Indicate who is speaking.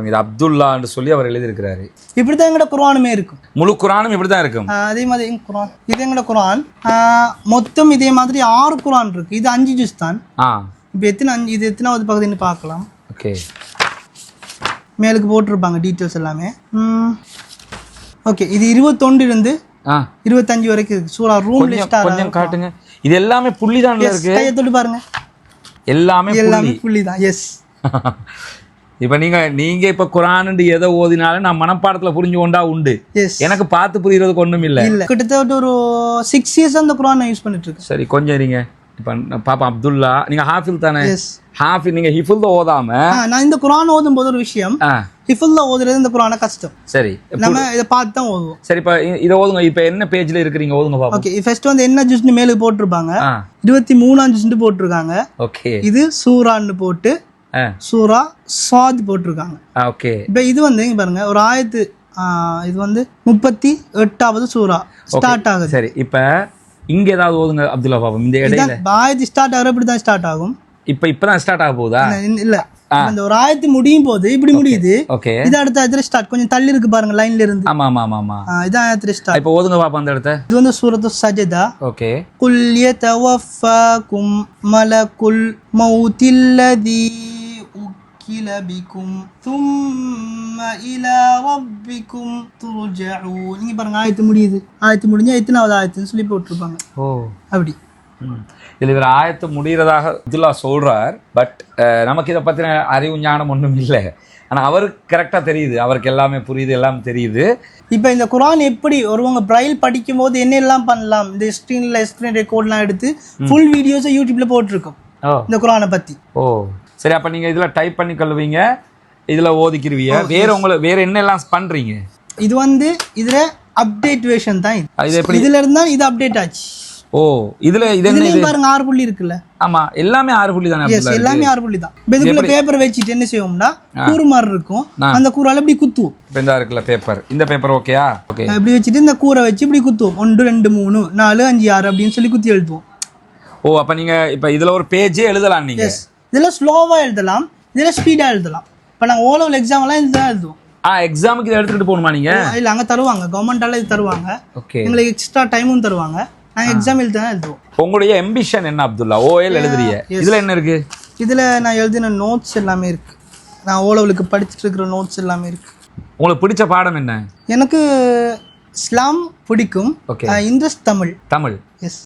Speaker 1: இது அப்துல்லான்னு சொல்லி அவர் எழுதியிருக்கிறாரு.
Speaker 2: இப்படிதான் எங்கட குர்ஆனுமே இருக்கும்.
Speaker 1: முழு குர்ஆனும் இப்படிதான் இருக்கும்.
Speaker 2: அதே மாதிரி குர்ஆன் இது எங்கட குர்ஆன் மொத்தம் இதே மாதிரி 6 குர்ஆன் இருக்கு. இது 5 ஜுஸ் தான். இப்போ எத்தனை 5 இது எத்தனாவது பகுதின்னு பார்க்கலாம்.
Speaker 1: ஓகே,
Speaker 2: மேலுக்கு போட்டிருப்பாங்க டீட்டெயில்ஸ் எல்லாமே. ஓகே, இது 21 இருந்து 25 வரைக்கும் இருக்கு. சூரா ரூம் லிஸ்ட்
Speaker 1: கொஞ்சம் காட்டுங்க. இது எல்லாமே புள்ளி தான் இருக்கு.
Speaker 2: கையை தொட்டு பாருங்க,
Speaker 1: எல்லாமே
Speaker 2: புள்ளி தான். எஸ்.
Speaker 1: இப்ப நீங்க இப்ப குர்ஆன் எதை ஓதினாலும் நான் மனப்பாடத்துல புரிஞ்சு கொண்டா உண்டு. எனக்கு பார்த்து புரியறதுக்கு ஒண்ணும் இல்ல.
Speaker 2: கிட்டத்தட்ட ஒரு 6 இயர்ஸ் அந்த குர்ஆனை யூஸ் பண்ணிட்டு இருக்கேன்.
Speaker 1: சரி, கொஞ்சம் இருங்க. இப்ப பாப்பா அப்துல்லா, நீங்க ஹாஃபில் தானே? ஹாஃபில். நீங்க ஹிஃபுல் ஓதாம
Speaker 2: நான் இந்த குர்ஆன் ஓதும் போது ஒரு விஷயம், ஹிஃபுல் ஓதுறது இந்த குர்ஆன கஷ்டம்.
Speaker 1: சரி,
Speaker 2: நம்ம இத பார்த்து தான் ஓதுவோம்.
Speaker 1: சரி, இப்ப இத ஓதுங்க. இப்ப என்ன பேஜ்ல இருக்கீங்க? ஓதுங்க பாப்போம்.
Speaker 2: ஓகே, ஃபர்ஸ்ட் வந்து என்ன ஜுஸ்னு மேலுக்கு போட்டுருப்பாங்க. 23ஆம் ஜுஸ்னு போட்டுருக்காங்க.
Speaker 1: ஓகே,
Speaker 2: இது சூரான்னு போட்டு சூரா சாத் போட்டிருக்காங்க.
Speaker 1: ஓகே,
Speaker 2: இப்போ இது வந்து இங்க பாருங்க ஒரு ஆயத்து. இது வந்து 38வது சூரா ஸ்டார்ட் ஆகுது.
Speaker 1: சரி, இப்ப இங்க ஏதாவது ஓதுங்க அப்துல்லா பாப்போம். இந்த இடையில
Speaker 2: ஆயத்து ஸ்டார்ட் ஆகுற இப்படி தான் ஸ்டார்ட் ஆகும்.
Speaker 1: இப்பதான் ஸ்டார்ட் ஆக போகுதா?
Speaker 2: இல்ல, அந்த ஒரு ஆயத்து முடியும் போது இப்படி முடியுது.
Speaker 1: ஓகே,
Speaker 2: இது அடுத்த ஆயத்துல ஸ்டார்ட். கொஞ்சம் தள்ளி இருக்கு பாருங்க லைன்ல இருந்து.
Speaker 1: ஆமா ஆமா ஆமா,
Speaker 2: இதான் ஆயத்துல ஸ்டார்ட்.
Speaker 1: இப்போ ஓதுங்க பாப்போம் அந்த இடத்தை.
Speaker 2: இது வந்து சூரத்து சஜதா.
Speaker 1: ஓகே,
Speaker 2: குல் யதவஃபாகும் மலக்குல் மௌத்தில்லதி கிலபிக்கும் தும்ம இலா ரப்பிக்கும் துர்ஜஊன். நீங்க பாருங்க ஆயத்து முடியுது. ஆயத்து முடிஞ்சா எத்தனாவது ஆயத்துன்னு சொல்லி போட்டுருப்பாங்க.
Speaker 1: ஓ,
Speaker 2: அப்படி.
Speaker 1: இதில் இவர் ஆயத்து முடிகிறதாக அப்துல்லா சொல்றார். பட் நமக்கு இதை பற்றின அறிவு ஞானம் ஒன்றும் இல்லை. ஆனால் அவருக்கு கரெக்டாக தெரியுது, அவருக்கு எல்லாமே புரியுது, எல்லாம் தெரியுது.
Speaker 2: இப்போ இந்த குர்ஆன் எப்படி ஒருவங்க பிரைல் படிக்கும் போது என்ன எல்லாம் பண்ணலாம், இந்த ஸ்க்ரீன் ரெக்கார்ட்லாம் எடுத்து ஃபுல் வீடியோஸை யூடியூப்ல போட்டிருக்கோம் இந்த குர்ஆனை பற்றி.
Speaker 1: ஓ, சரி. அப்போ நீங்கள் இதில் டைப் பண்ணி கொள்வீங்க, இதில் ஓதிக்கிருவீங்க. வேற என்ன எல்லாம் பண்ணுறீங்க? இது
Speaker 2: வந்து இதில் அப்டேட் வேர்ஷன் தான். இதுல இருந்தா இது அப்டேட் ஆச்சு.
Speaker 1: ஓ, இதுல என்ன
Speaker 2: பாருங்க 6 புள்ளி இருக்குல்ல.
Speaker 1: ஆமா, எல்லாமே 6 புள்ளி தானே?
Speaker 2: எஸ், எல்லாமே 6 புள்ளி தான். இதுக்குள்ள பேப்பர் வச்சிட்டு என்ன செய்வோம்னா கூறு மாதிரி இருக்கும். அந்த கூறால இப்படி குத்துவோம்.
Speaker 1: இப்போ இந்த இருக்குல்ல பேப்பர், இந்த பேப்பர் ஓகேயா? ஓகே,
Speaker 2: இப்படி வச்சிட்டு இந்த கூரை வச்சு இப்படி குத்துவோம். 1 2 3 4 5 6 அப்படின்னு சொல்லி குத்தி எழுதுவோம்.
Speaker 1: ஓ, அப்ப நீங்க இப்ப இதுல ஒரு பேஜே எழுதலாம் நீங்க.
Speaker 2: இதுல ஸ்லோவா எழுதலாம், இதுல ஸ்பீடா எழுதலாம். இப்ப நாங்க ஓ லெவல் எக்ஸாம் எல்லாம் இதுதான் எழுதுவோம்.
Speaker 1: எக்ஸாமுக்கு இதை எடுத்துட்டு போகணுமா நீங்க?
Speaker 2: இல்ல, அங்க தருவாங்க, கவர்மெண்டால இது தருவாங்க.
Speaker 1: ஓகே,
Speaker 2: எங்களுக்கு எக்ஸ்ட்ரா டைமும் தருவாங்க. நாங்க எக்ஸாம் எழுதுதான் எழுதுவோம்.
Speaker 1: உங்களுடைய எம்பிஷன் என்ன அப்துல்லா? ஓஎல் எழுதுறீங்க, இதுல என்ன இருக்கு?
Speaker 2: இதுல நான் எழுதின நோட்ஸ் எல்லாமே இருக்கு. நான் ஓ லெவலுக்கு படிச்சுட்டு இருக்கிற நோட்ஸ் எல்லாமே இருக்கு.
Speaker 1: உங்களுக்கு பிடிச்ச பாடம் என்ன?
Speaker 2: எனக்கு இஸ்லாம் பிடிக்கும். இந்திரஸ் தமிழ்.
Speaker 1: தமிழ்.
Speaker 2: எஸ்.